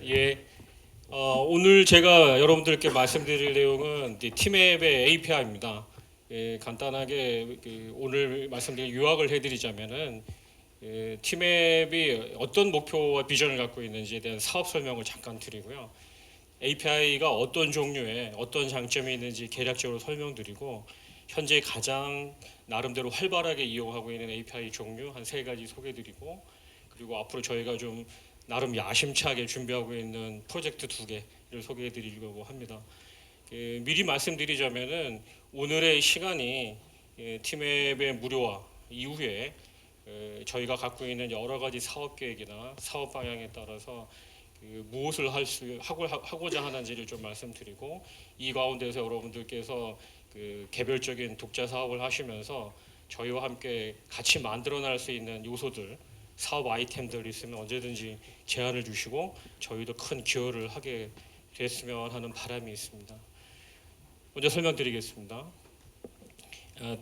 예, 오늘 제가 여러분들께 말씀드릴 내용은 이제 티맵의 API입니다. 예, 간단하게 오늘 말씀드린 요약을 해드리자면은 티맵이 어떤 목표와 비전을 갖고 있는지에 대한 사업 설명을 잠깐 드리고요. API가 어떤 종류의 어떤 장점이 있는지 개략적으로 설명드리고 현재 가장 나름대로 활발하게 이용하고 있는 API 종류 한 세 가지 소개드리고 그리고 앞으로 저희가 좀 나름 야심차게 준비하고 있는 프로젝트 두 개를 소개해드리려고 합니다. 미리 말씀드리자면은 오늘의 시간이 티맵의 무료화 이후에 저희가 갖고 있는 여러 가지 사업 계획이나 사업 방향에 따라서 무엇을 하고자 하는지를 좀 말씀드리고 이 가운데서 여러분들께서 개별적인 독자 사업을 하시면서 저희와 함께 같이 만들어낼 수 있는 요소들 사업 아이템들이 있으면 언제든지 제안을 주시고 저희도 큰 기여를 하게 됐으면 하는 바람이 있습니다. 먼저 설명드리겠습니다.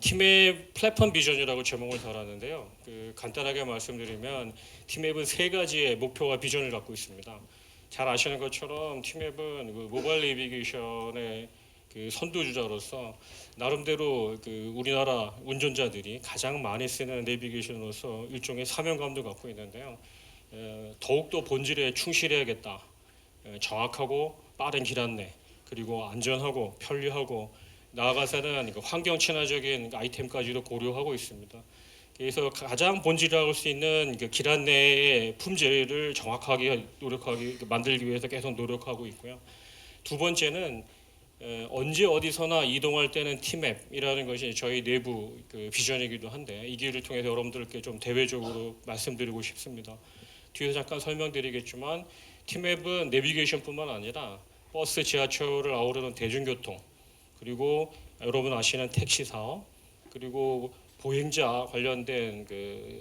티맵 플랫폼 비전이라고 제목을 달았는데요. 간단하게 말씀드리면 티맵은 세 가지의 목표와 비전을 갖고 있습니다. 잘 아시는 것처럼 티맵은 모바일 내비게이션의 선두주자로서 나름대로 우리나라 운전자들이 가장 많이 쓰는 내비게이션으로서 일종의 사명감도 갖고 있는데요. 더욱더 본질에 충실해야겠다. 정확하고 빠른 길 안내 그리고 안전하고 편리하고 나아가서는 환경 친화적인 아이템까지도 고려하고 있습니다. 그래서 가장 본질이라고 할 수 있는 길 안내의 품질을 정확하게 만들기 위해서 계속 노력하고 있고요. 두 번째는 언제 어디서나 이동할 때는 티맵이라는 것이 저희 내부 비전이기도 한데 이 기회를 통해서 여러분들께 좀 대외적으로 말씀드리고 싶습니다. 뒤에서 잠깐 설명드리겠지만 티맵은 내비게이션뿐만 아니라 버스, 지하철을 아우르는 대중교통 그리고 여러분 아시는 택시 사업 그리고 보행자 관련된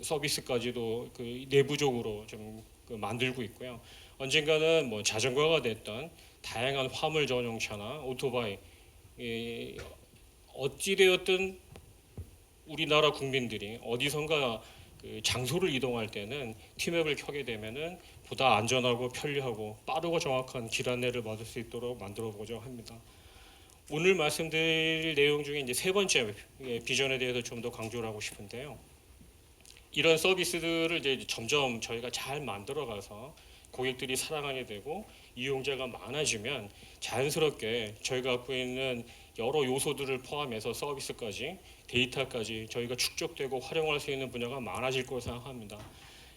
서비스까지도 내부적으로 좀 만들고 있고요. 언젠가는 뭐 자전거가 됐던 다양한 화물 전용차나 오토바이 어찌되었든 우리나라 국민들이 어디선가 장소를 이동할 때는 티맵을 켜게 되면은 보다 안전하고 편리하고 빠르고 정확한 길 안내를 받을 수 있도록 만들어 보자 합니다. 오늘 말씀드릴 내용 중에 이제 세 번째 비전에 대해서 좀 더 강조를 하고 싶은데요. 이런 서비스들을 이제 점점 저희가 잘 만들어가서 고객들이 사랑하게 되고 이용자가 많아지면 자연스럽게 저희가 갖고 있는 여러 요소들을 포함해서 서비스까지 데이터까지 저희가 축적되고 활용할 수 있는 분야가 많아질 거라고 생각합니다.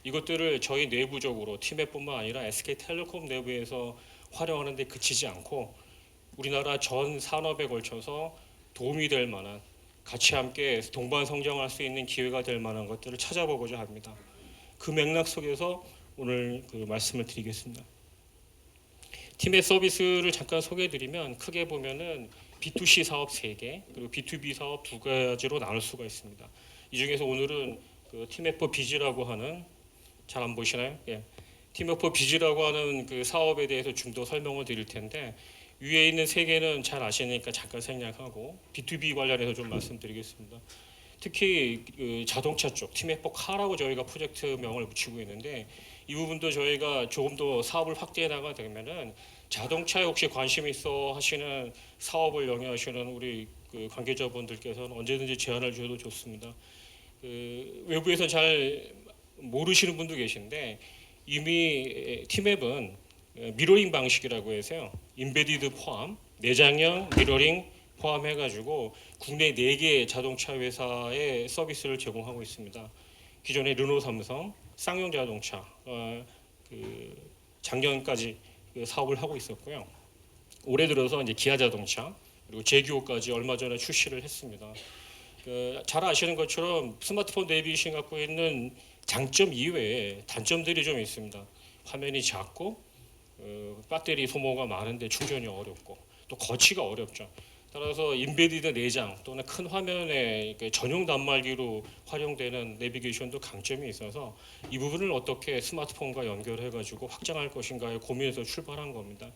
이것들을 저희 내부적으로 티맵뿐만 아니라 SK텔레콤 내부에서 활용하는 데 그치지 않고 우리나라 전 산업에 걸쳐서 도움이 될 만한 같이 함께 동반 성장할 수 있는 기회가 될 만한 것들을 찾아보고자 합니다. 그 맥락 속에서 오늘 말씀을 드리겠습니다. 팀의 서비스를 잠깐 소개해드리면 크게 보면은 B2C 사업 3개 그리고 B2B 사업 2가지로 나눌 수가 있습니다. 이 중에서 오늘은 팀에퍼 비즈라고 하는 잘 안 보시나요? 예. 팀에퍼 비즈라고 하는 사업에 대해서 좀 더 설명을 드릴 텐데 위에 있는 3개는 잘 아시니까 잠깐 생략하고 B2B 관련해서 좀 말씀드리겠습니다. 특히 자동차 쪽 팀에퍼 카라고 저희가 프로젝트명을 붙이고 있는데 이 부분도 저희가 조금 더 사업을 확대해 나가게 되면은 자동차에 혹시 관심 있어 하시는 사업을 영위하시는 우리 관계자분들께서는 언제든지 제안을 주셔도 좋습니다. 외부에서 잘 모르시는 분도 계신데 이미 티맵은 미러링 방식이라고 해서요. 인베디드 포함, 내장형 미러링 포함해가지고 국내 4개 자동차 회사의 서비스를 제공하고 있습니다. 기존의 르노, 삼성, 쌍용 자동차 작년까지 사업을 하고 있었고요. 올해 들어서 이제 기아 자동차 그리고 제규어까지 얼마 전에 출시를 했습니다. 잘 아시는 것처럼 스마트폰 내비게이션 갖고 있는 장점 이외에 단점들이 좀 있습니다. 화면이 작고 배터리 소모가 많은데 충전이 어렵고 또 거치가 어렵죠. 따라서 인베디드 내장 또는 큰 화면의 전용 단말기로 활용되는 내비게이션도 강점이 있어서 이 부분을 어떻게 스마트폰과 연결해가지고 확장할 것인가에 고민해서 출발한 겁니다.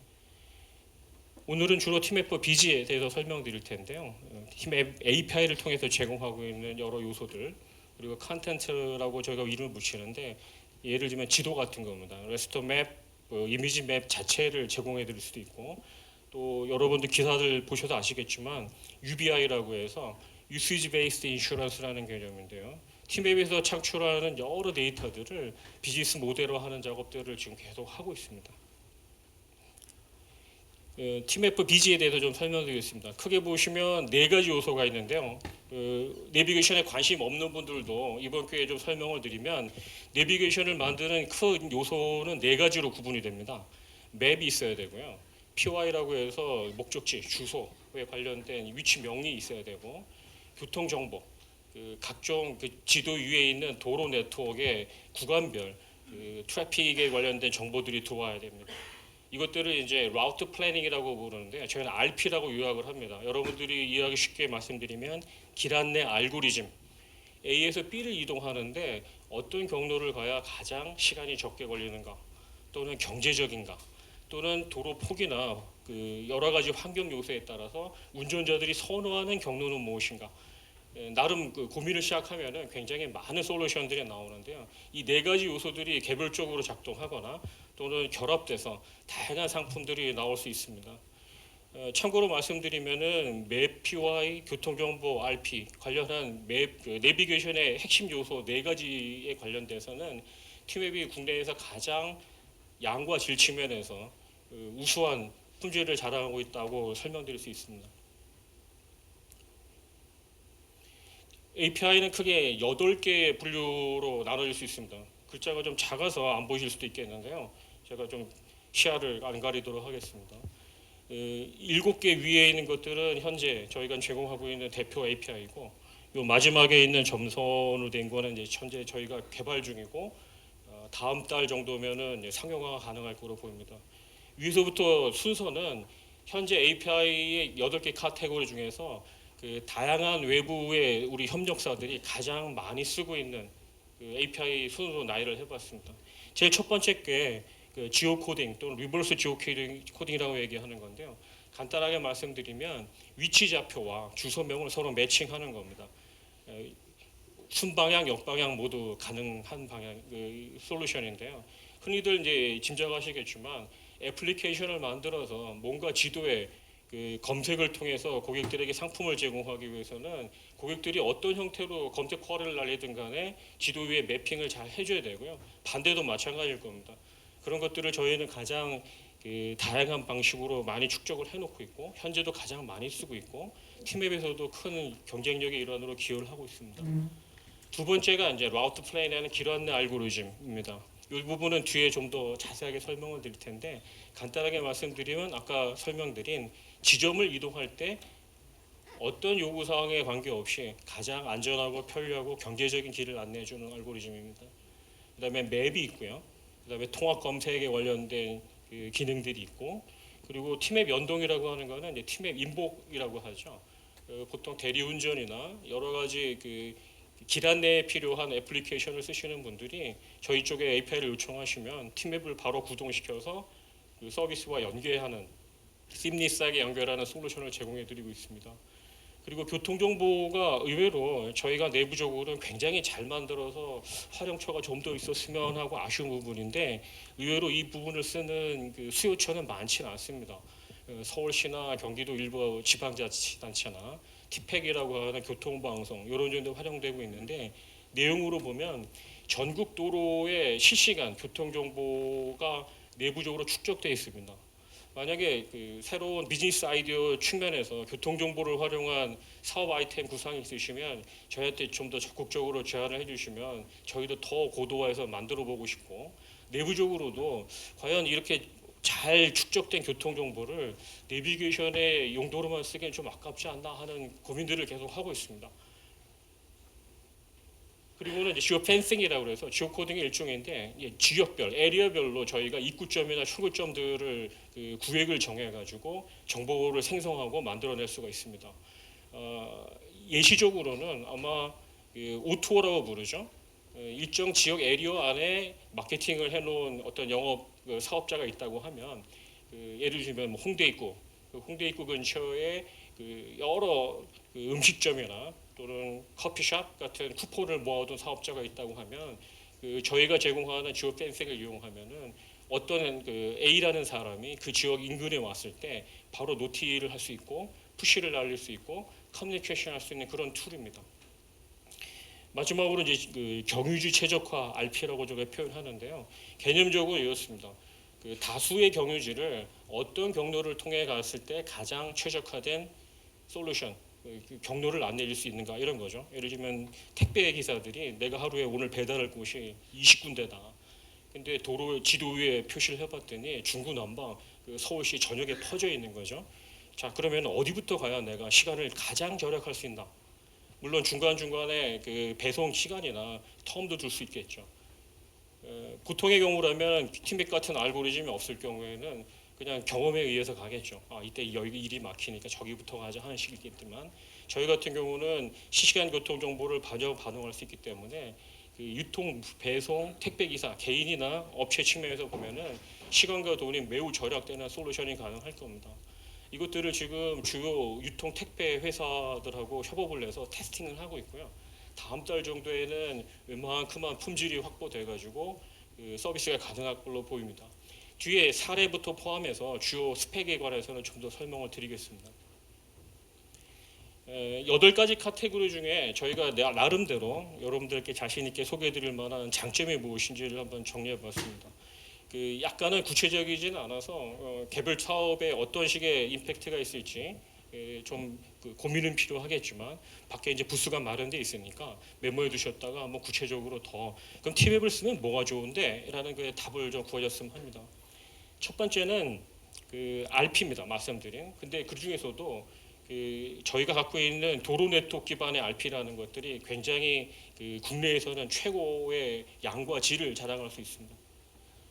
오늘은 주로 팀앱 비즈에 대해서 설명드릴 텐데요. 팀앱 API를 통해서 제공하고 있는 여러 요소들 그리고 컨텐츠라고 저희가 이름을 붙이는데 예를 들면 지도 같은 겁니다. 레스토 맵, 이미지 맵 자체를 제공해 드릴 수도 있고, 또 여러분들 기사들 보셔도 아시겠지만 UBI라고 해서 Usage Based Insurance라는 개념인데요. 티맵에서 창출하는 여러 데이터들을 비즈니스 모델로 하는 작업들을 지금 계속 하고 있습니다. 티맵 비지에 대해서 좀 설명드리겠습니다. 크게 보시면 네 가지 요소가 있는데요. 내비게이션에 관심 없는 분들도 이번 기회에 좀 설명을 드리면, 내비게이션을 만드는 큰 요소는 네 가지로 구분이 됩니다. 맵이 있어야 되고요. PY라고 해서 목적지, 주소에 관련된 위치명이 있어야 되고, 교통정보, 각종 지도 위에 있는 도로 네트워크의 구간별 트래픽에 관련된 정보들이 들어와야 됩니다. 이것들을 이제 라우트 플래닝이라고 부르는데, 저희는 RP라고 요약을 합니다. 여러분들이 이해하기 쉽게 말씀드리면 길 안내 알고리즘, A에서 B를 이동하는데 어떤 경로를 가야 가장 시간이 적게 걸리는가, 또는 경제적인가, 또는 도로 폭이나 여러 가지 환경 요소에 따라서 운전자들이 선호하는 경로는 무엇인가, 나름 고민을 시작하면은 굉장히 많은 솔루션들이 나오는데요. 이 네 가지 요소들이 개별적으로 작동하거나 또는 결합돼서 다양한 상품들이 나올 수 있습니다. 참고로 말씀드리면은 맵 PY, 교통정보 RP 관련한 맵 내비게이션의 핵심 요소 네 가지에 관련돼서는 티맵이 국내에서 가장 양과 질 측면에서 우수한 품질을 자랑하고 있다고 설명드릴 수 있습니다. API는 크게 8개의 분류로 나눠질 수 있습니다. 글자가 좀 작아서 안 보실 수도 있겠는데요. 제가 좀 시야를 안 가리도록 하겠습니다. 7개 위에 있는 것들은 현재 저희가 제공하고 있는 대표 API이고, 요 마지막에 있는 점선으로 된 거는 이제 현재 저희가 개발 중이고, 다음 달 정도면은 이제 상용화가 가능할 거로 보입니다. 위에서부터 순서는 현재 API의 8개 카테고리 중에서 다양한 외부의 우리 협력사들이 가장 많이 쓰고 있는 API 순으로 나열을 해봤습니다. 제일 첫 번째 게 지오 코딩 또는 리버스 지오 코딩이라고 얘기하는 건데요. 간단하게 말씀드리면 위치 좌표와 주소명을 서로 매칭하는 겁니다. 순방향, 역방향 모두 가능한 방향 솔루션인데요. 흔히들 이제 짐작하시겠지만 애플리케이션을 만들어서 뭔가 지도에 검색을 통해서 고객들에게 상품을 제공하기 위해서는 고객들이 어떤 형태로 검색 쿼리를 날리든 간에 지도 위에 매핑을 잘 해줘야 되고요. 반대도 마찬가지일 겁니다. 그런 것들을 저희는 가장 다양한 방식으로 많이 축적을 해놓고 있고, 현재도 가장 많이 쓰고 있고, 티맵에서도 큰 경쟁력의 일환으로 기여를 하고 있습니다. 두 번째가 이제 라우트 플레인이라는 길 안내 알고리즘입니다. 이 부분은 뒤에 좀 더 자세하게 설명을 드릴 텐데, 간단하게 말씀드리면 아까 설명드린 지점을 이동할 때 어떤 요구사항에 관계없이 가장 안전하고 편리하고 경제적인 길을 안내해주는 알고리즘입니다. 그 다음에 맵이 있고요. 그 다음에 통합 검색에 관련된 기능들이 있고, 그리고 티맵 연동이라고 하는 거는 이제 티맵 인복이라고 하죠. 보통 대리운전이나 여러 가지 길 안내에 필요한 애플리케이션을 쓰시는 분들이 저희 쪽에 API를 요청하시면 티맵을 바로 구동시켜서 서비스와 연계하는, 심리스하게 연결하는 솔루션을 제공해드리고 있습니다. 그리고 교통정보가 의외로 저희가 내부적으로는 굉장히 잘 만들어서 활용처가 좀 더 있었으면 하고 아쉬운 부분인데, 의외로 이 부분을 쓰는 수요처는 많지는 않습니다. 서울시나 경기도 일부 지방자치단체나 티팩이라고 하는 교통방송 이런 정도 활용되고 있는데, 내용으로 보면 전국 도로의 실시간 교통정보가 내부적으로 축적되어 있습니다. 만약에 새로운 비즈니스 아이디어 측면에서 교통정보를 활용한 사업 아이템 구상이 있으시면 저희한테 좀 더 적극적으로 제안을 해주시면 저희도 더 고도화해서 만들어 보고 싶고, 내부적으로도 과연 이렇게 잘 축적된 교통정보를 내비게이션의 용도로만 쓰기엔 좀 아깝지 않나 하는 고민들을 계속 하고 있습니다. 그리고는 이제 지오 펜싱이라고 해서 지오 코딩의 일종인데, 지역별, 에리어별로 저희가 입구점이나 출구점들을 구획을 정해가지고 정보를 생성하고 만들어낼 수가 있습니다. 예시적으로는 아마 O2O라고 부르죠. 일정 지역 에리어 안에 마케팅을 해놓은 어떤 영업 사업자가 있다고 하면, 예를 들면 뭐 홍대 입구, 홍대 입구 근처에 여러 음식점이나 또는 커피숍 같은 쿠폰을 모아둔 사업자가 있다고 하면, 저희가 제공하는 지오 펜싱을 이용하면은 어떤 그 A라는 사람이 그 지역 인근에 왔을 때 바로 노티를 할 수 있고 푸시를 날릴 수 있고 커뮤니케이션 할 수 있는 그런 툴입니다. 마지막으로 이제 그 경유지 최적화 RP라고 제가 표현하는데요. 개념적으로 이렇습니다. 그 다수의 경유지를 어떤 경로를 통해 갔을 때 가장 최적화된 솔루션, 그 경로를 안 내릴 수 있는가 이런 거죠. 예를 들면 택배 기사들이 내가 하루에 오늘 배달할 곳이 20군데다. 근데 도로 지도 위에 표시를 해봤더니 중구난방 그 서울시 전역에 퍼져 있는 거죠. 자, 그러면 어디부터 가야 내가 시간을 가장 절약할 수 있나? 물론 중간중간에 그 배송 시간이나 텀도 둘 수 있겠죠. 보통의 경우라면 티맥 같은 알고리즘이 없을 경우에는 그냥 경험에 의해서 가겠죠. 아, 이때 여기 일이 막히니까 저기부터 가자 하는 식이겠지만 저희 같은 경우는 실시간 교통 정보를 반영할 수 있기 때문에 그 유통, 배송, 택배 기사 개인이나 업체 측면에서 보면은 시간과 돈이 매우 절약되는 솔루션이 가능할 겁니다. 이것들을 지금 주요 유통 택배 회사들하고 협업을 해서 테스팅을 하고 있고요. 다음 달 정도에는 웬만큼만 품질이 확보돼 가지고 그 서비스가 가능할 걸로 보입니다. 뒤에 사례부터 포함해서 주요 스펙에 관해서는 좀 더 설명을 드리겠습니다. 8가지 카테고리 중에 저희가 나름대로 여러분들께 자신 있게 소개해드릴 만한 장점이 무엇인지를 한번 정리해봤습니다. 그 약간은 구체적이지는 않아서 개별 사업에 어떤 식의 임팩트가 있을지 좀 그 고민은 필요하겠지만 밖에 이제 부스가 마련돼 있으니까 메모해 두셨다가 한번 구체적으로 더 그럼 티맵을 쓰면 뭐가 좋은데라는 그 답을 좀 구하셨으면 합니다. 첫 번째는 그 RP입니다. 말씀드린. 근데 그 중에서도 그 저희가 갖고 있는 도로 네트워크 기반의 RP라는 것들이 굉장히 그 국내에서는 최고의 양과 질을 자랑할 수 있습니다.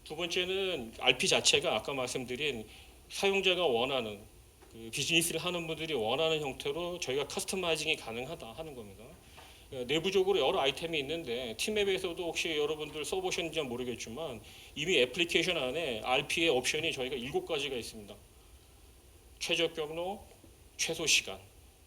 두 번째는 RP 자체가 아까 말씀드린 사용자가 원하는 그 비즈니스를 하는 분들이 원하는 형태로 저희가 커스터마이징이 가능하다 하는 겁니다. 내부적으로 여러 아이템이 있는데 티맵에서도 혹시 여러분들 써보셨는지 모르겠지만 이미 애플리케이션 안에 RP의 옵션이 저희가 7가지가 있습니다. 최적 경로, 최소 시간,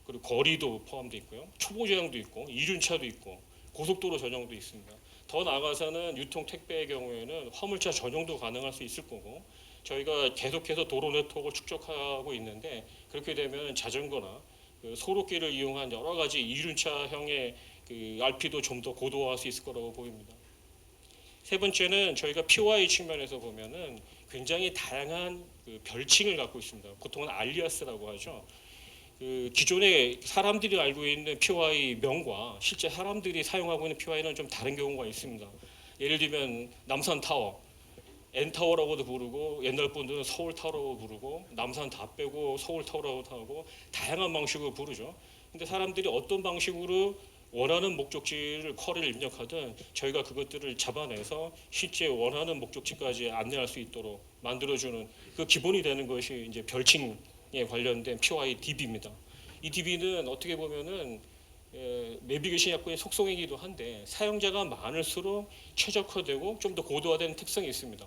그리고 거리도 포함되어 있고요. 초보 제한도 있고 이륜차도 있고 고속도로 전용도 있습니다. 더 나아가서는 유통 택배의 경우에는 화물차 전용도 가능할 수 있을 거고 저희가 계속해서 도로 네트워크를 축적하고 있는데 그렇게 되면 자전거나 그 소로길을 이용한 여러 가지 이륜차형의 그 RP도 좀 더 고도화할 수 있을 거라고 보입니다. 세 번째는 저희가 POI 측면에서 보면은 굉장히 다양한 그 별칭을 갖고 있습니다. 보통은 알리아스라고 하죠. 그 기존에 사람들이 알고 있는 POI 명과 실제 사람들이 사용하고 있는 POI는 좀 다른 경우가 있습니다. 예를 들면 남산 타워, N타워라고도 부르고 옛날 분들은 서울 타워라고 부르고 남산 다 빼고 서울 타워라고도 하고 다양한 방식으로 부르죠. 근데 사람들이 어떤 방식으로 원하는 목적지를 쿼리를 입력하든 저희가 그것들을 잡아내서 실제 원하는 목적지까지 안내할 수 있도록 만들어주는 그 기본이 되는 것이 이제 별칭에 관련된 POI DB입니다. 이 DB는 어떻게 보면은 내비게이션 약간의 속성이기도 한데 사용자가 많을수록 최적화되고 좀 더 고도화된 특성이 있습니다.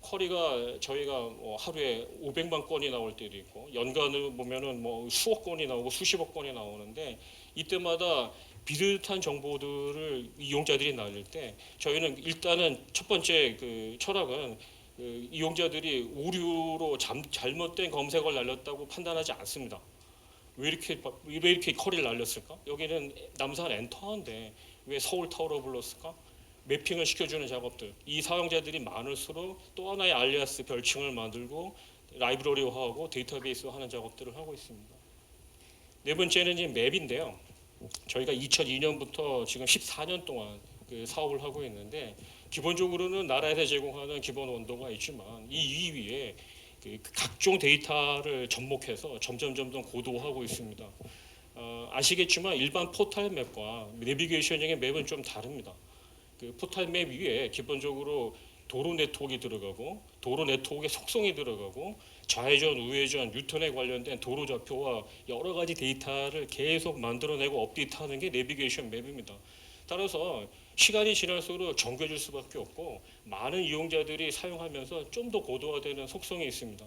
쿼리가 저희가 뭐 하루에 500만 건이 나올 때도 있고 연간으로 보면은 뭐 수억 건이 나오고 수십억 건이 나오는데 이때마다 비슷한 정보들을 이용자들이 날릴 때 저희는 일단은 첫 번째 그 철학은 그 이용자들이 오류로 잘못된 검색을 날렸다고 판단하지 않습니다. 왜 이렇게 쿼리를 날렸을까? 여기는 남산 엔터인데 왜 서울 타워로 불렀을까? 매핑을 시켜주는 작업들. 이 사용자들이 많을수록 또 하나의 알리아스 별칭을 만들고 라이브러리화하고 데이터베이스화하는 작업들을 하고 있습니다. 네 번째는 이제 맵인데요. 저희가 2002년부터 지금 14년 동안 그 사업을 하고 있는데 기본적으로는 나라에서 제공하는 기본 원도가 있지만 이 위에 그 각종 데이터를 접목해서 점점 고도화하고 있습니다. 아시겠지만 일반 포탈 맵과 내비게이션형의 맵은 좀 다릅니다. 그 포탈 맵 위에 기본적으로 도로 네트워크가 들어가고 도로 네트워크의 속성이 들어가고 좌회전, 우회전, 유턴에 관련된 도로 좌표와 여러 가지 데이터를 계속 만들어내고 업데이트하는 게 내비게이션 맵입니다. 따라서 시간이 지날수록 정교해질 수밖에 없고 많은 이용자들이 사용하면서 좀 더 고도화되는 속성이 있습니다.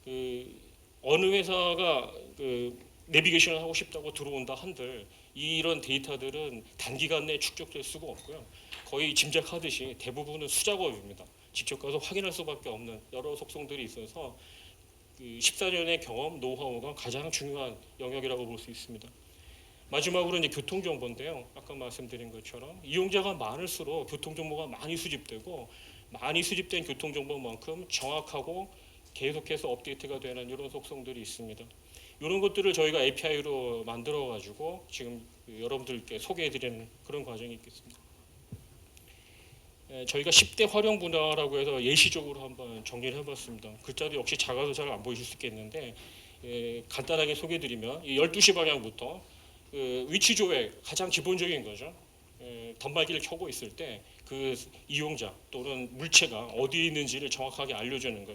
그 어느 회사가 그 내비게이션을 하고 싶다고 들어온다 한들 이런 데이터들은 단기간 내에 축적될 수가 없고요. 거의 짐작하듯이 대부분은 수작업입니다. 직접 가서 확인할 수밖에 없는 여러 속성들이 있어서 그 14년의 경험, 노하우가 가장 중요한 영역이라고 볼 수 있습니다. 마지막으로 이제 교통 정보인데요. 아까 말씀드린 것처럼 이용자가 많을수록 교통 정보가 많이 수집되고 많이 수집된 교통 정보만큼 정확하고 계속해서 업데이트가 되는 이런 속성들이 있습니다. 이런 것들을 저희가 API로 만들어 가지고 지금 여러분들께 소개해 드리는 그런 과정이 있겠습니다. 저희가 10대 활용 분야라고 해서 예시적으로 한번 정리를 해봤습니다. 글자도 역시 작아서 잘 안 보이실 수 있겠는데 간단하게 소개해 드리면 12시 방향부터 위치 조회 가장 기본적인 거죠. 단말기를 켜고 있을 때 그 이용자 또는 물체가 어디에 있는지를 정확하게 알려주는 것.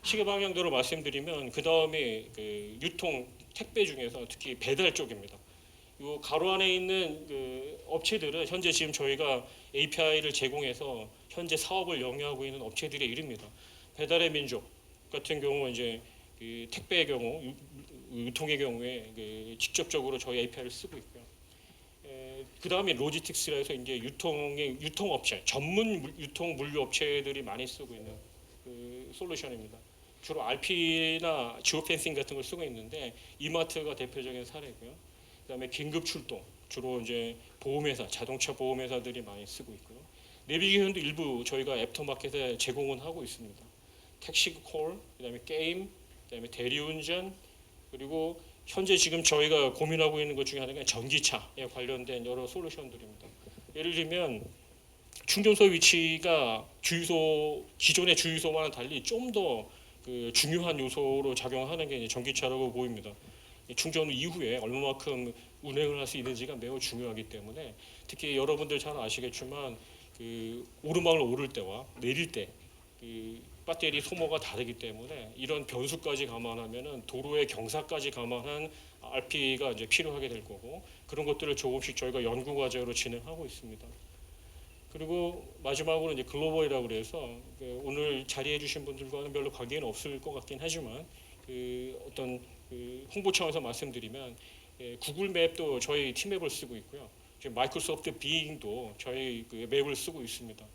시계 방향대로 말씀드리면 그 다음에 그 유통 택배 중에서 특히 배달 쪽입니다. 이 가로 안에 있는 그 업체들은 현재 지금 저희가 API를 제공해서 현재 사업을 영위하고 있는 업체들의 이름입니다. 배달의 민족 같은 경우 이제 그 택배의 경우 유통의 경우에 그 직접적으로 저희 API를 쓰고 있고요. 그 다음에 로지스틱스라 해서 이제 유통업체 전문 유통 물류 업체들이 많이 쓰고 있는 그 솔루션입니다. 주로 RP나 지오펜싱 같은 걸 쓰고 있는데 이마트가 대표적인 사례고요. 그다음에 긴급 출동 주로 이제 보험회사, 자동차 보험회사들이 많이 쓰고 있고요. 내비게이션도 일부 저희가 애프터마켓에 제공은 하고 있습니다. 택시 콜, 그다음에 게임, 그다음에 대리운전, 그리고 현재 지금 저희가 고민하고 있는 것 중에 하나가 전기차에 관련된 여러 솔루션들입니다. 예를 들면 충전소 위치가 주유소 기존의 주유소와는 달리 좀 더 그 중요한 요소로 작용하는 게 전기차라고 보입니다. 충전 이후에 얼마만큼 운행을 할 수 있는지가 매우 중요하기 때문에 특히 여러분들 잘 아시겠지만 그 오르막을 오를 때와 내릴 때 그 배터리 소모가 다르기 때문에 이런 변수까지 감안하면은 도로의 경사까지 감안한 RP가 이제 필요하게 될 거고 그런 것들을 조금씩 저희가 연구 과제로 진행하고 있습니다. 그리고 마지막으로 이제 글로벌이라고 그래서 오늘 자리해 주신 분들과는 별로 관계는 없을 것 같긴 하지만 그 어떤 그 홍보 차원에서 말씀드리면 구글 맵도 저희 팀맵을 쓰고 있고요. 지금 마이크로소프트 빙도 저희 그 맵을 쓰고 있습니다.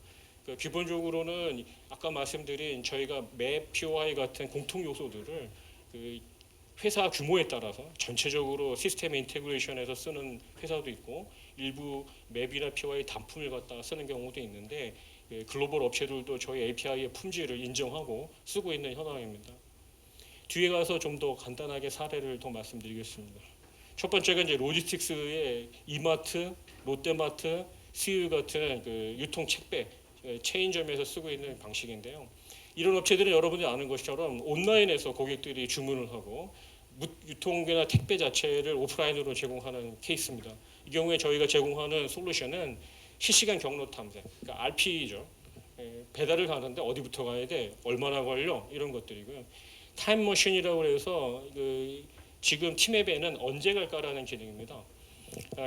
그러니까 기본적으로는 아까 말씀드린 저희가 맵, POI 같은 공통 요소들을 그 회사 규모에 따라서 전체적으로 시스템 인테그레이션에서 쓰는 회사도 있고 일부 맵이나 POI 단품을 갖다 쓰는 경우도 있는데 글로벌 업체들도 저희 API의 품질을 인정하고 쓰고 있는 현황입니다. 뒤에 가서 좀 더 간단하게 사례를 더 말씀드리겠습니다. 첫 번째가 이제 로지스틱스의 이마트, 롯데마트, CU 같은 그 유통 택배 체인점에서 쓰고 있는 방식인데요. 이런 업체들은 여러분이 아는 것처럼 온라인에서 고객들이 주문을 하고 유통계나 택배 자체를 오프라인으로 제공하는 케이스입니다. 이 경우에 저희가 제공하는 솔루션은 실시간 경로 탐색, 그러니까 RP죠. 배달을 가는데 어디부터 가야 돼, 얼마나 걸려 이런 것들이고요. 타임머신이라고 해서 그 지금 팀앱에는 언제 갈까라는 기능입니다.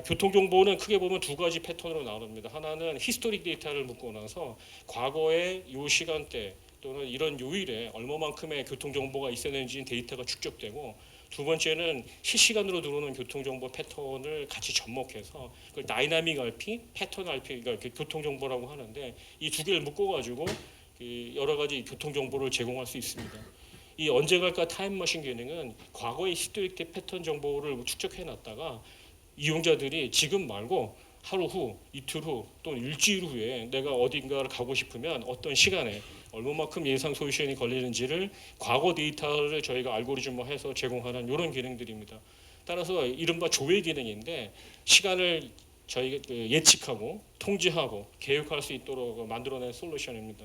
교통정보는 크게 보면 두 가지 패턴으로 나눕니다. 하나는 히스토릭 데이터를 묻고 나서 과거에 이 시간대 또는 이런 요일에 얼마만큼의 교통정보가 있었는지 데이터가 축적되고 두 번째는 실시간으로 들어오는 교통정보 패턴을 같이 접목해서 그걸 다이나믹 RP, 패턴 RP, 그러니까 교통정보라고 하는데 이 두 개를 묶어가지고 여러 가지 교통정보를 제공할 수 있습니다. 이 언제 갈까 타임머신 기능은 과거의 히스토릭 패턴 정보를 축적해 놨다가 이용자들이 지금 말고 하루 후, 이틀 후, 또는 일주일 후에 내가 어딘가를 가고 싶으면 어떤 시간에 얼마만큼 예상 소요 시간이 걸리는지를 과거 데이터를 저희가 알고리즘화해서 제공하는 이런 기능들입니다. 따라서 이른바 조회 기능인데 시간을 저희가 예측하고 통제하고 계획할 수 있도록 만들어낸 솔루션입니다.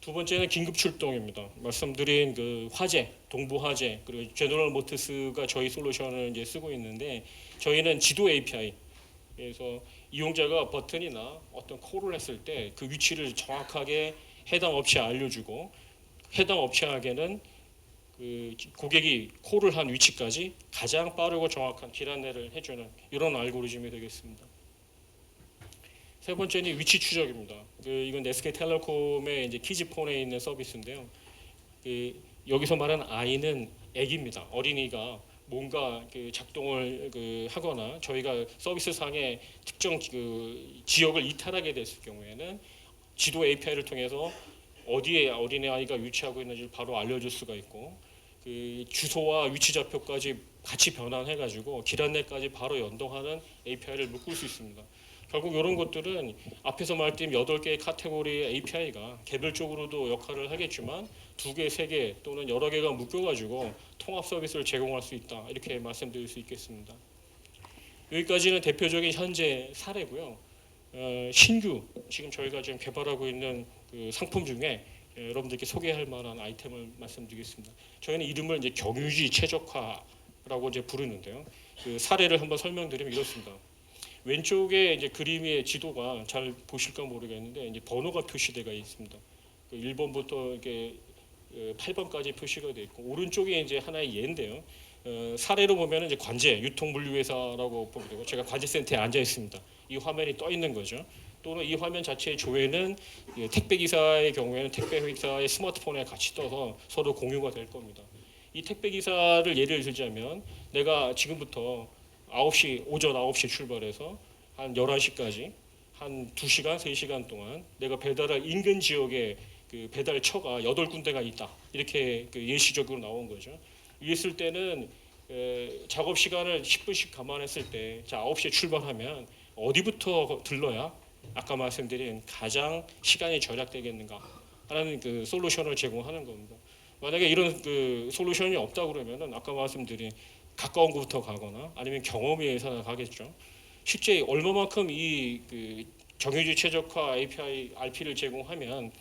두 번째는 긴급 출동입니다. 말씀드린 그 화재, 동부 화재, 그리고 제너럴 모터스가 저희 솔루션을 이제 쓰고 있는데 저희는 지도 API. 그래서 이용자가 버튼이나 어떤 콜을 했을 때 그 위치를 정확하게 해당 업체에 알려주고 해당 업체에게는 그 고객이 콜을 한 위치까지 가장 빠르고 정확한 길 안내를 해주는 이런 알고리즘이 되겠습니다. 세 번째는 위치 추적입니다. 이건 SK텔레콤의 이제 키즈폰에 있는 서비스인데요. 여기서 말하는 아이는 아기입니다. 어린이가 뭔가 작동을 하거나 저희가 서비스 상에 특정 지역을 이탈하게 됐을 경우에는 지도 API를 통해서 어디에 어린애 아이가 위치하고 있는지를 바로 알려줄 수가 있고 그 주소와 위치 좌표까지 같이 변환해가지고 길 안내까지 바로 연동하는 API를 묶을 수 있습니다. 결국 이런 것들은 앞에서 말했던 8개의 카테고리의 API가 개별적으로도 역할을 하겠지만 2개, 3개 또는 여러 개가 묶여가지고 통합 서비스를 제공할 수 있다. 이렇게 말씀드릴 수 있겠습니다. 여기까지는 대표적인 현재 사례고요. 신규 지금 저희가 지금 개발하고 있는 그 상품 중에 여러분들께 소개할 만한 아이템을 말씀드리겠습니다. 저희는 이름을 이제 경유지 최적화라고 이제 부르는데요. 그 사례를 한번 설명드리면 이렇습니다. 왼쪽에 이제 그림의 지도가 잘 보실까 모르겠는데 이제 번호가 표시되어 있습니다. 1번부터 이렇게 8번까지 표시가 되어 있고 오른쪽에 이제 하나의 예인데요. 사례로 보면 이제 관제 유통물류회사라고 보게 되고 제가 관제센터에 앉아 있습니다. 이 화면이 떠 있는 거죠. 또는 이 화면 자체의 조회는 택배기사의 경우에는 택배기사의 스마트폰에 같이 떠서 서로 공유가 될 겁니다. 이 택배기사를 예를 들자면 내가 지금부터 9시 오전 9시 출발해서 한 11시까지 한 2시간 3시간 동안 내가 배달할 인근 지역에 그 배달처가 8군데가 있다. 이렇게 그 예시적으로 나온 거죠. 이랬을 때는 작업 시간을 10분씩 감안했을 때 자 9시에 출발하면 어디부터 들러야 아까 말씀드린 가장 시간이 절약되겠는가 하는 그 솔루션을 제공하는 겁니다. 만약에 이런 그 솔루션이 없다 그러면은 아까 말씀드린 가까운 곳부터 가거나 아니면 경험에 의해서 가겠죠. 실제 얼마만큼 이 그 정유지 최적화 API RP를 제공하면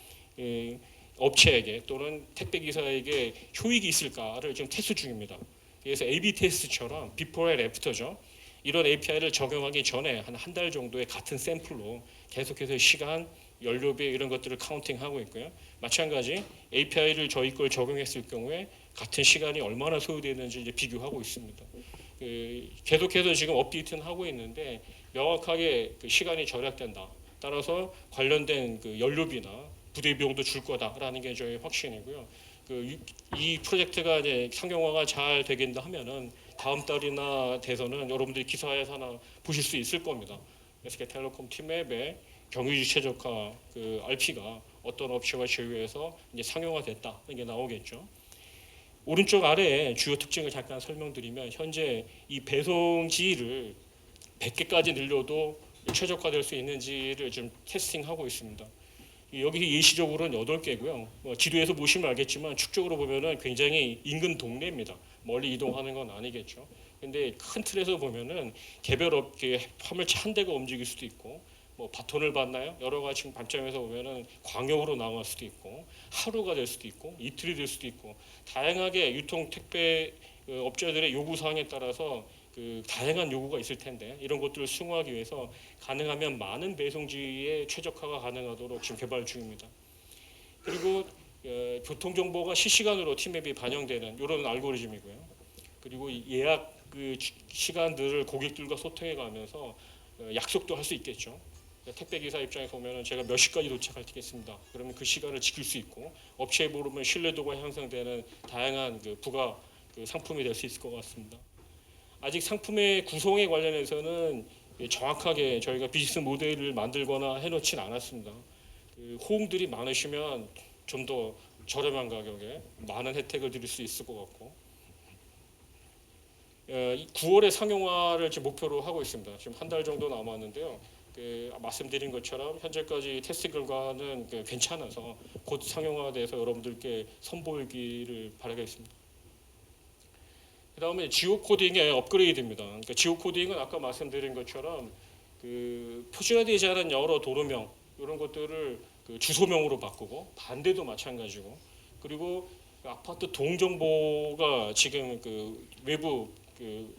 업체에게 또는 택배 기사에게 효익이 있을까를 지금 테스트 중입니다. 그래서 A/B 테스트처럼 비포 앤 애프터죠. 이런 API를 적용하기 전에 한 달 정도의 같은 샘플로 계속해서 시간, 연료비 이런 것들을 카운팅하고 있고요. 마찬가지 API를 저희 걸 적용했을 경우에 같은 시간이 얼마나 소요되는지 이제 비교하고 있습니다. 계속해서 지금 업데이트는 하고 있는데 명확하게 그 시간이 절약된다. 따라서 관련된 그 연료비나 부대 비용도 줄 거다라는 게 저희 확신이고요. 이 프로젝트가 이제 상용화가 잘 되긴다 하면은 다음 달이나 돼서는 여러분들이 기사에서 하나 보실 수 있을 겁니다. SK텔레콤 T맵의 경유지 최적화 그 RP가 어떤 업체와 제휴해서 이제 상용화됐다는 게 나오겠죠. 오른쪽 아래에 주요 특징을 잠깐 설명드리면 현재 이 배송지를 100개까지 늘려도 최적화될 수 있는지를 좀 테스팅하고 있습니다. 여기 예시적으로는 8개고요. 지도에서 보시면 알겠지만 축적으로 보면은 굉장히 인근 동네입니다. 멀리 이동하는 건 아니겠죠. 근데 큰 틀에서 보면은 개별 업계 화물차 한 대가 움직일 수도 있고 뭐 바톤을 받나요? 여러 가지 관점에서 보면은 광역으로 나갈 수도 있고 하루가 될 수도 있고 이틀이 될 수도 있고 다양하게 유통 택배 업자들의 요구 사항에 따라서 그 다양한 요구가 있을 텐데 이런 것들을 수용하기 위해서 가능하면 많은 배송지에 최적화가 가능하도록 지금 개발 중입니다. 그리고 교통 정보가 실시간으로 T맵이 반영되는 이런 알고리즘이고요. 그리고 예약 그 시간들을 고객들과 소통해 가면서 약속도 할 수 있겠죠. 택배 기사 입장에서 보면 제가 몇 시까지 도착하겠습니다. 그러면 그 시간을 지킬 수 있고 업체에 모르면 신뢰도가 향상되는 다양한 그 부가 그 상품이 될 수 있을 것 같습니다. 아직 상품의 구성에 관련해서는 정확하게 저희가 비즈니스 모델을 만들거나 해놓진 않았습니다. 호응들이 많으시면 좀 더 저렴한 가격에 많은 혜택을 드릴 수 있을 것 같고 9월에 상용화를 지금 목표로 하고 있습니다. 지금 한 달 정도 남았는데요. 말씀드린 것처럼 현재까지 테스트 결과는 괜찮아서 곧 상용화돼서 여러분들께 선보이기를 바라겠습니다. 그다음에 지오 코딩의 업그레이드입니다. 그러니까 지오 코딩은 아까 말씀드린 것처럼 표준화되지 않은 여러 도로명 이런 것들을 주소명으로 바꾸고 반대도 마찬가지고 그리고 아파트 동정보가 지금 외부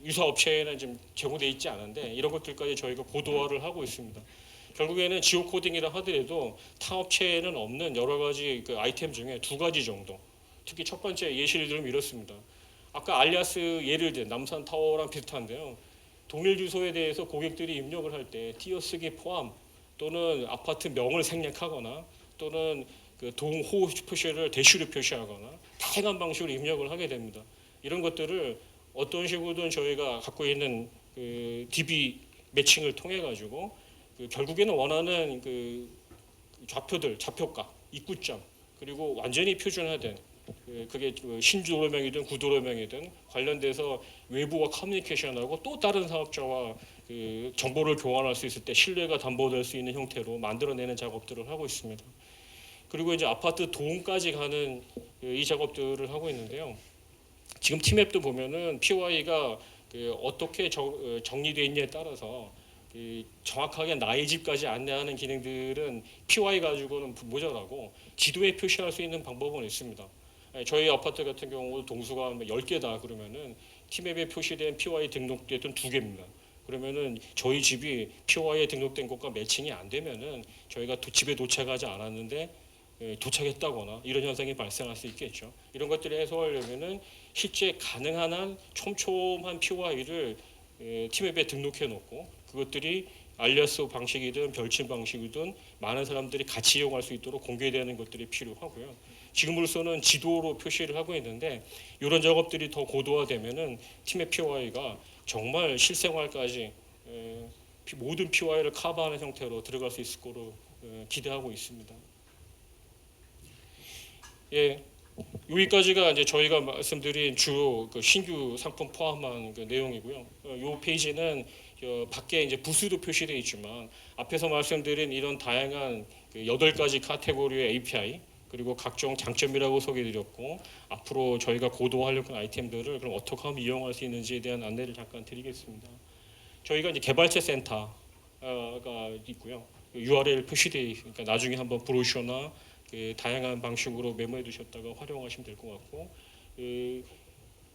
유사 업체에는 지금 제공돼 있지 않은데 이런 것들까지 저희가 고도화를 하고 있습니다. 결국에는 지오 코딩이라 하더라도 타 업체에는 없는 여러 가지 아이템 중에 2가지 정도. 특히 첫 번째 예시를 들면 이렇습니다. 아까 알리아스 예를 든 남산 타워랑 비슷한데요. 동일 주소에 대해서 고객들이 입력을 할 때 띄어쓰기 포함 또는 아파트 명을 생략하거나 또는 동호 표시를 대시로 표시하거나 다양한 방식으로 입력을 하게 됩니다. 이런 것들을 어떤 식으로든 저희가 갖고 있는 DB 매칭을 통해 가지고 결국에는 원하는 좌표들, 좌표값, 입구점, 그리고 완전히 표준화된 그게 신도로명이든 구도로명이든 관련돼서 외부와 커뮤니케이션하고 또 다른 사업자와 그 정보를 교환할 수 있을 때 신뢰가 담보될 수 있는 형태로 만들어내는 작업들을 하고 있습니다. 그리고 이제 아파트 도움까지 가는 이 작업들을 하고 있는데요. 지금 티맵도 보면은 PY가 어떻게 정리되어 있냐에 따라서 정확하게 나의 집까지 안내하는 기능들은 PY 가지고는 모자라고 지도에 표시할 수 있는 방법은 있습니다. 저희 아파트 같은 경우 동수가 10개다 그러면은 티맵에 표시된 PY 등록됐던 2개입니다. 그러면은 저희 집이 PY에 등록된 곳과 매칭이 안 되면은 저희가 집에 도착하지 않았는데 도착했다거나 이런 현상이 발생할 수 있겠죠. 이런 것들을 해소하려면은 실제 가능한 한 촘촘한 PY를 티맵에 등록해 놓고 그것들이 알리아스 방식이든 별칭 방식이든 많은 사람들이 같이 이용할 수 있도록 공개되는 것들이 필요하고요. 지금으로서는 지도로 표시를 하고 있는데 이런 작업들이 더 고도화되면은 티맵 PY가 정말 실생활까지 모든 PY를 커버하는 형태로 들어갈 수 있을 거로 기대하고 있습니다. 예, 여기까지가 이제 저희가 말씀드린 주요 그 신규 상품 포함한 그 내용이고요. 이 페이지는 밖에 이제 부수도 표시되어 있지만 앞에서 말씀드린 이런 다양한 그 8가지 카테고리의 API 그리고 각종 장점이라고 소개해드렸고 앞으로 저희가 고도화하려는 아이템들을 그럼 어떻게 하면 이용할 수 있는지에 대한 안내를 잠깐 드리겠습니다. 저희가 이제 개발체 센터가 있고요. URL 표시되어 있으니까 나중에 한번 브로셔나 그 다양한 방식으로 메모해 두셨다가 활용하시면 될 것 같고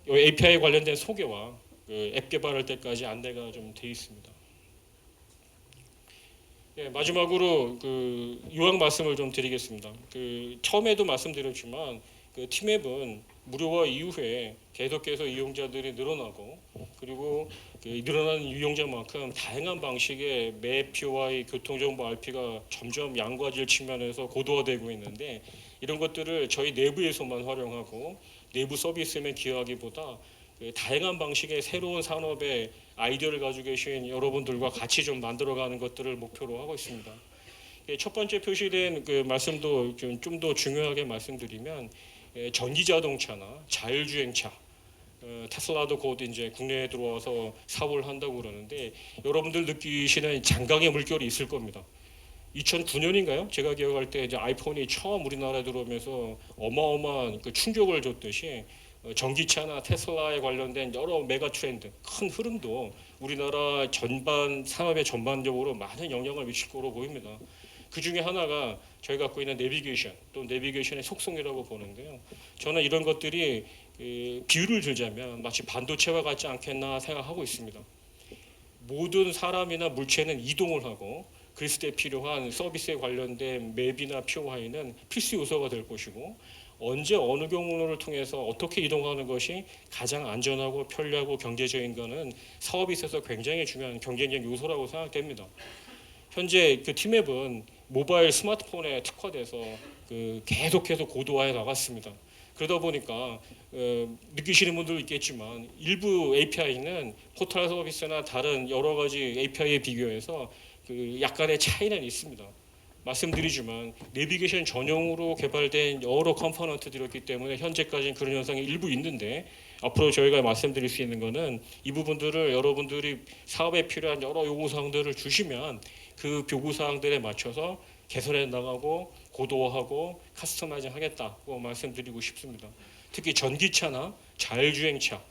API 관련된 소개와 앱 개발할 때까지 안내가 좀 돼 있습니다. 예, 마지막으로 요약 말씀을 좀 드리겠습니다. 처음에도 말씀드렸지만 티맵은 무료화 이후에 계속해서 이용자들이 늘어나고 그리고 늘어나는 이용자만큼 다양한 방식의 맵 POI, 교통정보 RP가 점점 양과질 측면에서 고도화되고 있는데 이런 것들을 저희 내부에서만 활용하고 내부 서비스에 기여하기보다 다양한 방식의 새로운 산업의 아이디어를 가지고 계신 여러분들과 같이 좀 만들어가는 것들을 목표로 하고 있습니다. 첫 번째 표시된 말씀도 좀 더 중요하게 말씀드리면 전기 자동차나 자율주행차, 테슬라도 곧 이제 국내에 들어와서 사업을 한다고 그러는데 여러분들 느끼시는 장강의 물결이 있을 겁니다. 2009년인가요? 제가 기억할 때 이제 아이폰이 처음 우리나라에 들어오면서 어마어마한 충격을 줬듯이 전기차나 테슬라에 관련된 여러 메가 트렌드, 큰 흐름도 우리나라 전반 산업에 전반적으로 많은 영향을 미칠 거로 보입니다. 그 중에 하나가 저희가 갖고 있는 내비게이션, 또 내비게이션의 속성이라고 보는데요. 저는 이런 것들이 비유를 들자면 마치 반도체와 같지 않겠나 생각하고 있습니다. 모든 사람이나 물체는 이동을 하고 그랬을 때 필요한 서비스에 관련된 맵이나 POI는 필수 요소가 될 것이고 언제 어느 경로를 통해서 어떻게 이동하는 것이 가장 안전하고 편리하고 경제적인 것은 사업에 있어서 굉장히 중요한 경쟁력 요소라고 생각됩니다. 현재 티맵은 모바일 스마트폰에 특화돼서 계속해서 고도화해 나갔습니다. 그러다 보니까 느끼시는 분들도 있겠지만 일부 API는 포털 서비스나 다른 여러 가지 API에 비교해서 약간의 차이는 있습니다. 말씀드리지만 내비게이션 전용으로 개발된 여러 컴포넌트들이 있기 때문에 현재까지는 그런 현상이 일부 있는데 앞으로 저희가 말씀드릴 수 있는 것은 이 부분들을 여러분들이 사업에 필요한 여러 요구사항들을 주시면 그 요구사항들에 맞춰서 개선해 나가고 고도화하고 커스터마이징 하겠다고 말씀드리고 싶습니다. 특히 전기차나 자율주행차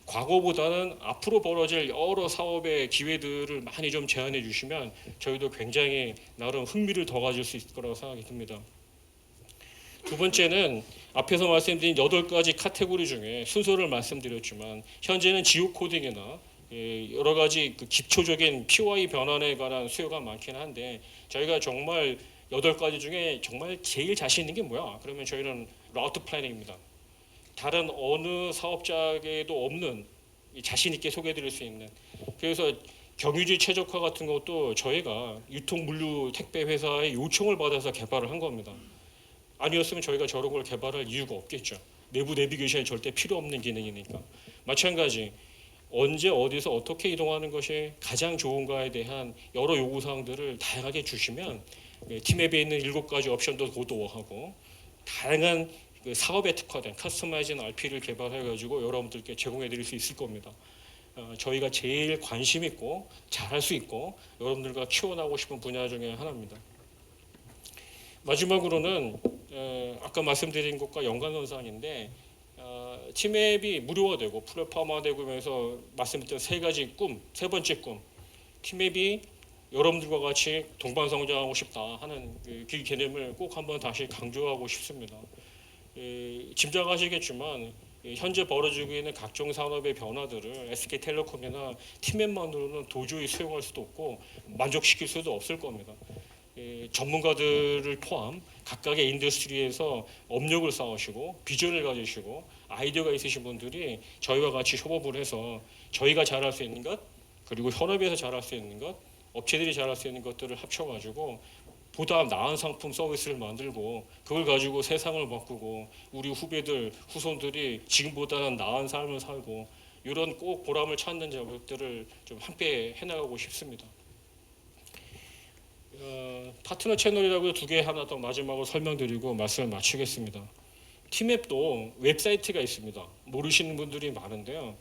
과거보다는 앞으로 벌어질 여러 사업의 기회들을 많이 좀 제안해 주시면 저희도 굉장히 나름 흥미를 더 가질 수 있을 거라고 생각이 듭니다. 두 번째는 앞에서 말씀드린 8가지 카테고리 중에 순서를 말씀드렸지만 현재는 지오 코딩이나 여러 가지 기초적인 POI 변환에 관한 수요가 많긴 한데 저희가 정말 8가지 중에 정말 제일 자신 있는 게 뭐야? 그러면 저희는 라우트 플래닝입니다. 다른 어느 사업자에게도 없는 자신 있게 소개해드릴 수 있는 그래서 경유지 최적화 같은 것도 저희가 유통물류 택배 회사의 요청을 받아서 개발을 한 겁니다. 아니었으면 저희가 저런 걸 개발할 이유가 없겠죠. 내부 내비게이션이 절대 필요 없는 기능이니까. 마찬가지 언제 어디서 어떻게 이동하는 것이 가장 좋은가에 대한 여러 요구사항들을 다양하게 주시면 팀앱에 있는 7가지 옵션도 고도화하고 다양한 그 사업에 특화된 커스터마이징 RP를 개발해가지고 여러분들께 제공해드릴 수 있을 겁니다. 저희가 제일 관심 있고 잘할 수 있고 여러분들과 키워나가고 싶은 분야 중에 하나입니다. 마지막으로는 아까 말씀드린 것과 연관선상인데 팀앱이 무료화되고 플랫폼화되고 하면서 말씀드렸던 세 번째 꿈, 팀앱이 여러분들과 같이 동반성장하고 싶다 하는 그 개념을 꼭 한번 다시 강조하고 싶습니다. 짐작하시겠지만 현재 벌어지고 있는 각종 산업의 변화들을 SK텔레콤이나 팀앱만으로는 도저히 수용할 수도 없고 만족시킬 수도 없을 겁니다. 전문가들을 포함 각각의 인더스트리에서 업력을 쌓으시고 비전을 가지시고 아이디어가 있으신 분들이 저희와 같이 협업을 해서 저희가 잘할 수 있는 것 그리고 현업에서 잘할 수 있는 것 업체들이 잘할 수 있는 것들을 합쳐가지고 보다 나은 상품 서비스를 만들고 그걸 가지고 세상을 바꾸고 우리 후배들 후손들이 지금보다는 나은 삶을 살고 이런 꼭 보람을 찾는 작업들을 좀 함께 해나가고 싶습니다. 파트너 채널이라고 2개 하나 더 마지막으로 설명드리고 말씀을 마치겠습니다. 팀앱도 웹사이트가 있습니다. 모르시는 분들이 많은데요.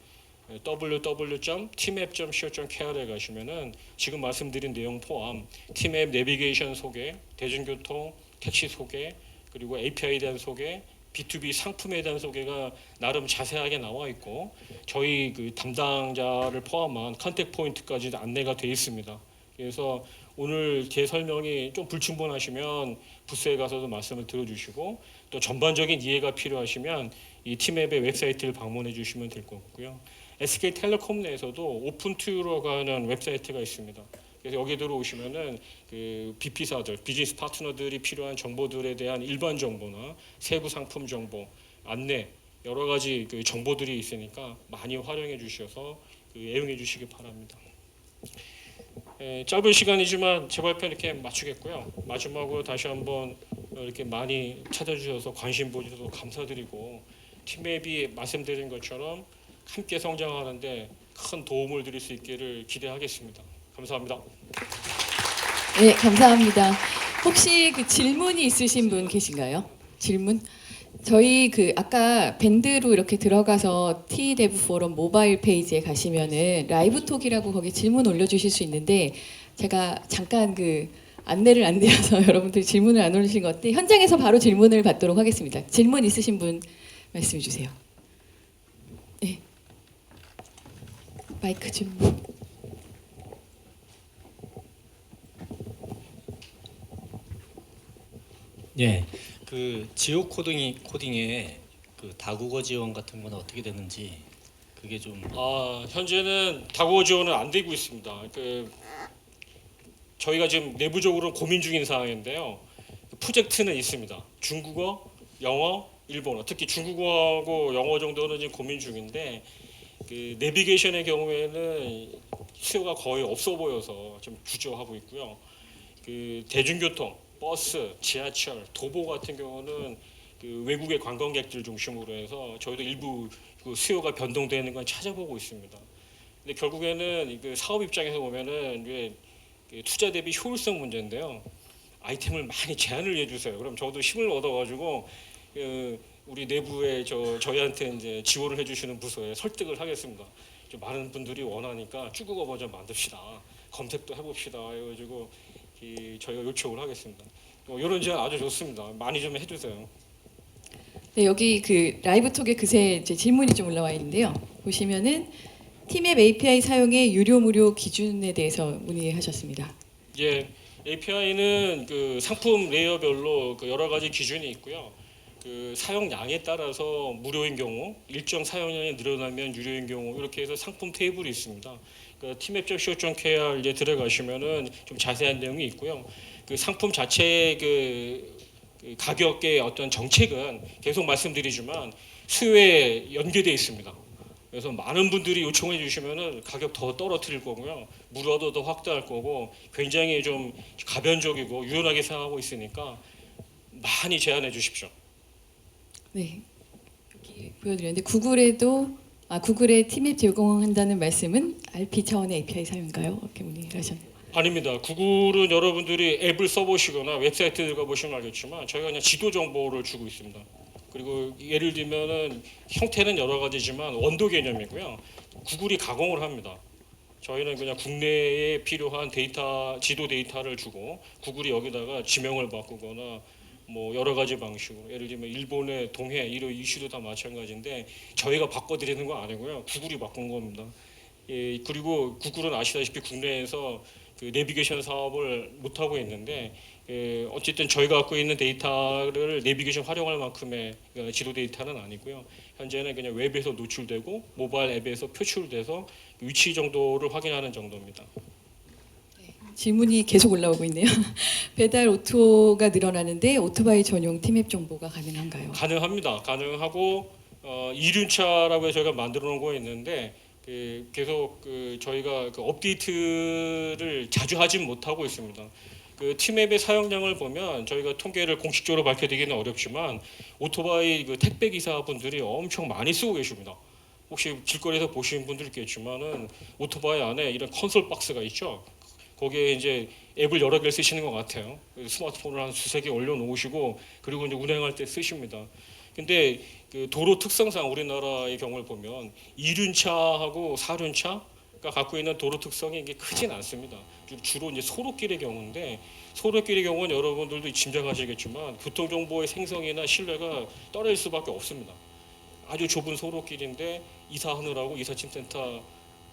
www.teamap.co.kr에 가시면은 지금 말씀드린 내용 포함 팀앱 내비게이션 소개, 대중교통, 택시 소개, 그리고 API에 대한 소개, B2B 상품에 대한 소개가 나름 자세하게 나와 있고 저희 그 담당자를 포함한 컨택 포인트까지 안내가 되어 있습니다. 그래서 오늘 제 설명이 좀 불충분하시면 부스에 가서도 말씀을 들어주시고 또 전반적인 이해가 필요하시면 이 팀앱의 웹사이트를 방문해 주시면 될 것 같고요. SK텔레콤 내에서도 오픈투라고 하는 웹사이트가 있습니다. 그래서 여기 들어오시면은 그 BP사들, 비즈니스 파트너들이 필요한 정보들에 대한 일반 정보나 세부 상품 정보, 안내 여러 가지 그 정보들이 있으니까 많이 활용해 주셔서 애용해 주시기 바랍니다. 짧은 시간이지만 제 발표 이렇게 마치겠고요. 마지막으로 다시 한번 이렇게 많이 찾아주셔서 관심 보여주셔서 감사드리고 팀앱이 말씀드린 것처럼 함께 성장하는데 큰 도움을 드릴 수 있기를 기대하겠습니다. 감사합니다. 네, 감사합니다. 혹시 그 질문이 있으신 분 계신가요? 질문? 저희 그 아까 밴드로 이렇게 들어가서 T데브 포럼 모바일 페이지에 가시면은 라이브톡이라고 거기 질문 올려주실 수 있는데 제가 잠깐 그 안내를 안 드려서 여러분들이 질문을 안 올리신 것 같은데 현장에서 바로 질문을 받도록 하겠습니다. 질문 있으신 분 말씀해 주세요. 네. 마이크 좀. 예, 그 지오 코딩의 그 다국어 지원 같은 건 어떻게 되는지 그게 좀 현재는 다국어 지원은 안 되고 있습니다. 저희가 지금 내부적으로 고민 중인 상황인데요. 프로젝트는 있습니다. 중국어, 영어, 일본어, 특히 중국어하고 영어 정도는 지금 고민 중인데 그 내비게이션의 경우에는 수요가 거의 없어 보여서 좀 주저하고 있고요. 그 대중교통, 버스, 지하철, 도보 같은 경우는 그 외국의 관광객들 중심으로 해서 저희도 일부 그 수요가 변동되는 건 찾아보고 있습니다. 근데 결국에는 그 사업 입장에서 보면은 왜 투자 대비 효율성 문제인데요. 아이템을 많이 제한을 해주세요. 그럼 저도 힘을 얻어가지고 우리 내부에 저희한테 이제 지원을 해주시는 부서에 설득을 하겠습니다. 좀 많은 분들이 원하니까 중국어 버전 만듭시다. 검색도 해봅시다. 해가지고 저희가 요청을 하겠습니다. 이런 제안 아주 좋습니다. 많이 좀 해주세요. 네, 여기 그 라이브톡에 그새 이제 질문이 좀 올라와 있는데요. 보시면은 팀앱 API 사용의 유료 무료 기준에 대해서 문의하셨습니다. 예, API는 그 상품 레이어별로 그 여러 가지 기준이 있고요. 그 사용량에 따라서 무료인 경우, 일정 사용량이 늘어나면 유료인 경우 이렇게 해서 상품 테이블이 있습니다. 그 teamap.co.kr 이제 들어가시면은 좀 자세한 내용이 있고요. 그 상품 자체의 그 가격의 어떤 정책은 계속 말씀드리지만 수요에 연계되어 있습니다. 그래서 많은 분들이 요청해 주시면은 가격 더 떨어뜨릴 거고요. 무료도 더 확대할 거고 굉장히 좀 가변적이고 유연하게 생각하고 있으니까 많이 제안해 주십시오. 네, 여기 보여드렸는데 구글의 팀앱 제공한다는 말씀은 RP 차원의 API 사용인가요? 이렇게 문의를 하셨네요. 아닙니다. 구글은 여러분들이 앱을 써보시거나 웹사이트 들어가 보시면 알겠지만 저희가 그냥 지도 정보를 주고 있습니다. 그리고 예를 들면은 형태는 여러 가지지만 원도 개념이고요. 구글이 가공을 합니다. 저희는 그냥 국내에 필요한 데이터, 지도 데이터를 주고 구글이 여기다가 지명을 바꾸거나 뭐 여러 가지 방식으로 예를 들면 일본의 동해 이런 이슈도 다 마찬가지인데 저희가 바꿔드리는 거 아니고요. 구글이 바꾼 겁니다. 예, 그리고 구글은 아시다시피 국내에서 그 내비게이션 사업을 못 하고 있는데 어쨌든 저희가 갖고 있는 데이터를 내비게이션 활용할 만큼의 지도 데이터는 아니고요. 현재는 그냥 웹에서 노출되고 모바일 앱에서 표출돼서 위치 정도를 확인하는 정도입니다. 질문이 계속 올라오고 있네요. 배달 오토가 늘어나는데 오토바이 전용 티맵 정보가 가능한가요? 가능합니다. 가능하고 이륜차라고 해서 저희가 만들어 놓은 거 있는데 계속 저희가 업데이트를 자주 하진 못하고 있습니다. 그 티맵의 사용량을 보면 저희가 통계를 공식적으로 밝혀드리기는 어렵지만 오토바이 택배 기사분들이 엄청 많이 쓰고 계십니다. 혹시 길거리에서 보신 분들 있겠지만은 오토바이 안에 이런 컨솔 박스가 있죠. 거기에 이제 앱을 여러 개를 쓰시는 것 같아요. 스마트폰을 한 두세 개 올려놓으시고 그리고 이제 운행할 때 쓰십니다. 근데 그 도로 특성상 우리나라의 경우를 보면 이륜차하고 사륜차가 갖고 있는 도로 특성이 이게 크진 않습니다. 주로 이제 소로길의 경우인데 소로길의 경우는 여러분들도 짐작하시겠지만 교통 정보의 생성이나 신뢰가 떨어질 수밖에 없습니다. 아주 좁은 소로길인데 이사하느라고 이사침센터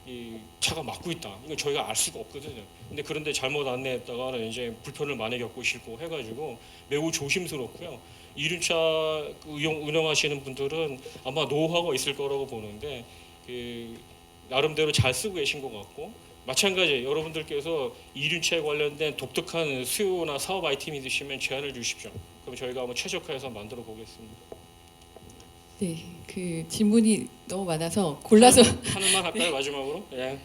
이 차가 막고 있다. 이건 저희가 알 수가 없거든요. 근데 그런데 잘못 안내했다가는 이제 불편을 많이 겪으시고 해가지고 매우 조심스럽고요. 이륜차 운영하시는 분들은 아마 노하우가 있을 거라고 보는데 나름대로 잘 쓰고 계신 것 같고 마찬가지 여러분들께서 이륜차에 관련된 독특한 수요나 사업 아이템이 있으시면 제안을 주십시오. 그럼 저희가 한번 최적화해서 만들어 보겠습니다. 네, 그 질문이 너무 많아서 골라서 하나만 할까요? 마지막으로? 예.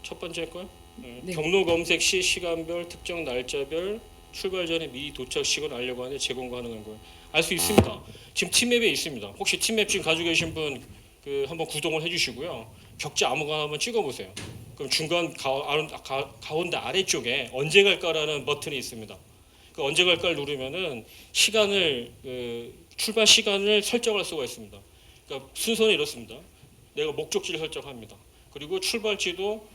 첫 번째 거요. 네. 경로 검색 시 시간별, 특정 날짜별, 출발 전에 미리 도착 시간을 알려고 하는데 제공 가능한 거예요. 알 수 있습니다. 지금 티맵에 있습니다. 혹시 티맵 지금 가지고 계신 분 한번 구동을 해주시고요. 격자 아무거나 한번 찍어보세요. 그럼 중간 가운데 아래쪽에 언제 갈까라는 버튼이 있습니다. 그 언제 갈까를 누르면은 시간을 출발 시간을 설정할 수가 있습니다. 그러니까 순서는 이렇습니다. 내가 목적지를 설정합니다. 그리고 출발지도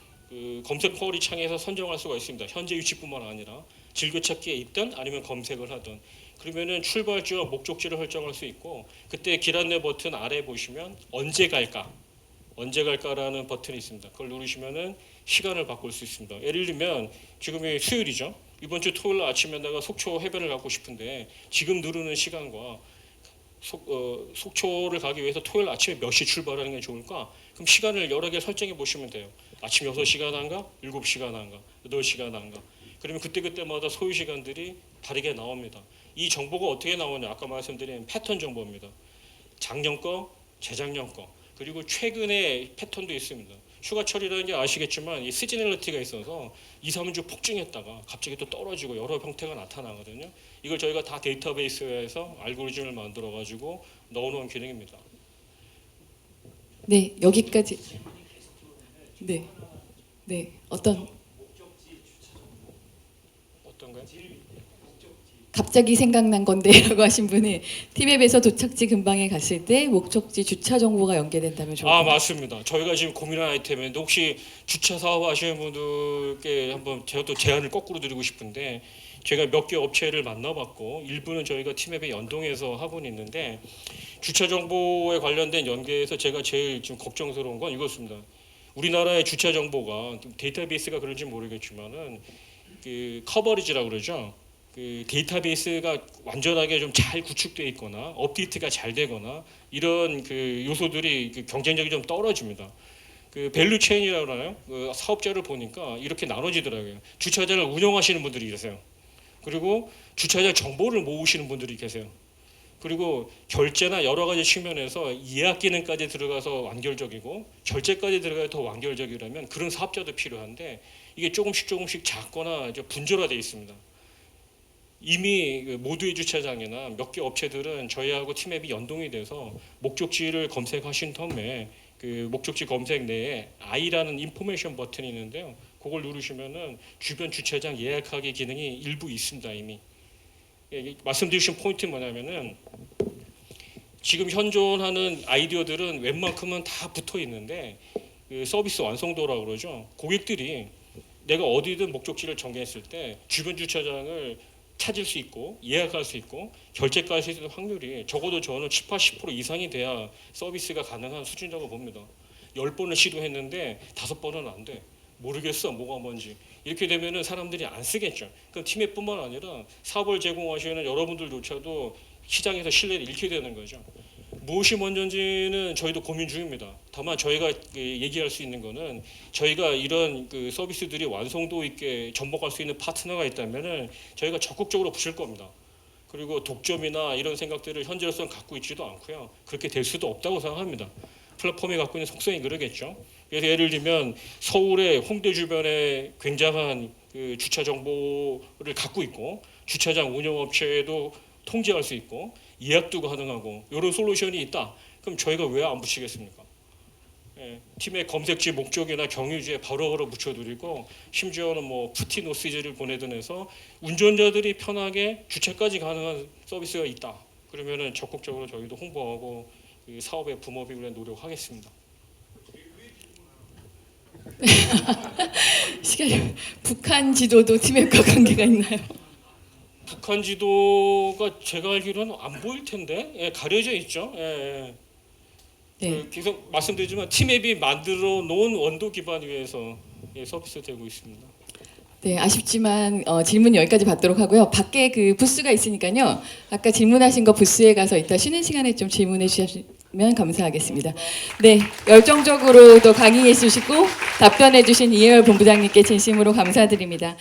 검색 쿼리 창에서 선정할 수가 있습니다. 현재 위치뿐만 아니라 즐겨찾기에 있든 아니면 검색을 하든 그러면은 출발지와 목적지를 설정할 수 있고 그때 길 안내 버튼 아래 보시면 언제 갈까라는 버튼이 있습니다. 그걸 누르시면은 시간을 바꿀 수 있습니다. 예를 들면 지금이 수요일이죠. 이번 주 토요일 아침에 내가 속초 해변을 가고 싶은데 지금 누르는 시간과 속초를 가기 위해서 토요일 아침에 몇 시 출발하는 게 좋을까? 그럼 시간을 여러 개 설정해 보시면 돼요. 아침 6시간 한가? 7시간 한가? 8시간 한가? 그러면 그때그때마다 소요 시간들이 다르게 나옵니다. 이 정보가 어떻게 나오냐? 아까 말씀드린 패턴 정보입니다. 작년 거, 재작년 거, 그리고 최근의 패턴도 있습니다. 휴가철이라는 게 아시겠지만 이 시즈널리티가 있어서 2, 3주 폭증했다가 갑자기 또 떨어지고 여러 형태가 나타나거든요. 이걸 저희가 다 데이터베이스에서 알고리즘을 만들어 가지고 넣어놓은 기능입니다. 네, 여기까지. 네, 네, 어떤 어떤가요? 갑자기 생각난 건데라고 하신 분이 티맵에서 도착지 근방에 갔을 때 목적지 주차 정보가 연계된다면 좋을 것 같아요. 맞습니다. 저희가 지금 고민한 아이템인데 혹시 주차 사업 하시는 분들께 한번 제가 또 제안을 거꾸로 드리고 싶은데 제가 몇 개 업체를 만나봤고 일부는 저희가 티맵에 연동해서 하고는 있는데 주차 정보에 관련된 연계에서 제가 제일 지금 걱정스러운 건 이것입니다. 우리나라의 주차 정보가 데이터베이스가 그런지 모르겠지만은 그 커버리지라고 그러죠. 그 데이터베이스가 완전하게 좀 잘 구축되어 있거나 업데이트가 잘 되거나 이런 그 요소들이 경쟁력이 좀 떨어집니다. 그 밸류 체인이라고 하나요? 그 사업자를 보니까 이렇게 나눠지더라고요. 주차장을 운영하시는 분들이 계세요. 그리고 주차장 정보를 모으시는 분들이 계세요. 그리고 결제나 여러 가지 측면에서 예약 기능까지 들어가서 완결적이고 결제까지 들어가야 더 완결적이라면 그런 사업자도 필요한데 이게 조금씩 작거나 이제 분절화되어 있습니다. 이미 모두의 주차장이나 몇 개 업체들은 저희하고 티맵이 연동이 돼서 목적지를 검색하신 다음에 그 목적지 검색 내에 I라는 인포메이션 버튼이 있는데요. 그걸 누르시면은 주변 주차장 예약하기 기능이 일부 있습니다 이미. 예, 말씀드리신 포인트는 뭐냐면은 지금 현존하는 아이디어들은 웬만큼은 다 붙어 있는데 그 서비스 완성도라고 그러죠. 고객들이 내가 어디든 목적지를 정했을 때 주변 주차장을 찾을 수 있고 예약할 수 있고 결제까지 할 수 있는 확률이 적어도 저는 7, 80% 이상이 돼야 서비스가 가능한 수준이라고 봅니다. 10번을 시도했는데 5번은 안 돼. 모르겠어 뭐가 뭔지. 이렇게 되면은 사람들이 안 쓰겠죠. 그럼 팀앱뿐만 아니라 사업을 제공하시는 여러분들조차도 시장에서 신뢰를 잃게 되는 거죠. 무엇이 먼저인지는 저희도 고민 중입니다. 다만 저희가 얘기할 수 있는 거는 저희가 이런 그 서비스들이 완성도 있게 접목할 수 있는 파트너가 있다면은 저희가 적극적으로 붙일 겁니다. 그리고 독점이나 이런 생각들을 현재로서는 갖고 있지도 않고요. 그렇게 될 수도 없다고 생각합니다. 플랫폼이 갖고 있는 속성이 그러겠죠. 그래서 예를 들면 서울의 홍대 주변에 굉장한 그 주차 정보를 갖고 있고 주차장 운영업체도 통제할 수 있고 예약도 가능하고 이런 솔루션이 있다. 그럼 저희가 왜 안 붙이겠습니까? 예, 팀의 검색지 목적이나 경유지에 바로바로 붙여드리고 심지어는 뭐 푸티노시즈를 보내든 해서 운전자들이 편하게 주차까지 가능한 서비스가 있다. 그러면은 적극적으로 저희도 홍보하고 이 사업의 붐업을 위해 노력하겠습니다. 시간이 북한 지도도 티맵과 관계가 있나요? 북한 지도가 제가 알기로는 안 보일 텐데 가려져 있죠. 예. 네. 계속 말씀드리지만 팀앱이 만들어 놓은 원도 기반 위에서 서비스되고 있습니다. 네, 아쉽지만 질문 여기까지 받도록 하고요. 밖에 그 부스가 있으니까요. 아까 질문하신 거 부스에 가서 이따 쉬는 시간에 좀 질문해 주시면 감사하겠습니다. 네, 열정적으로 또 강의해 주시고 답변해 주신 이혜열 본부장님께 진심으로 감사드립니다.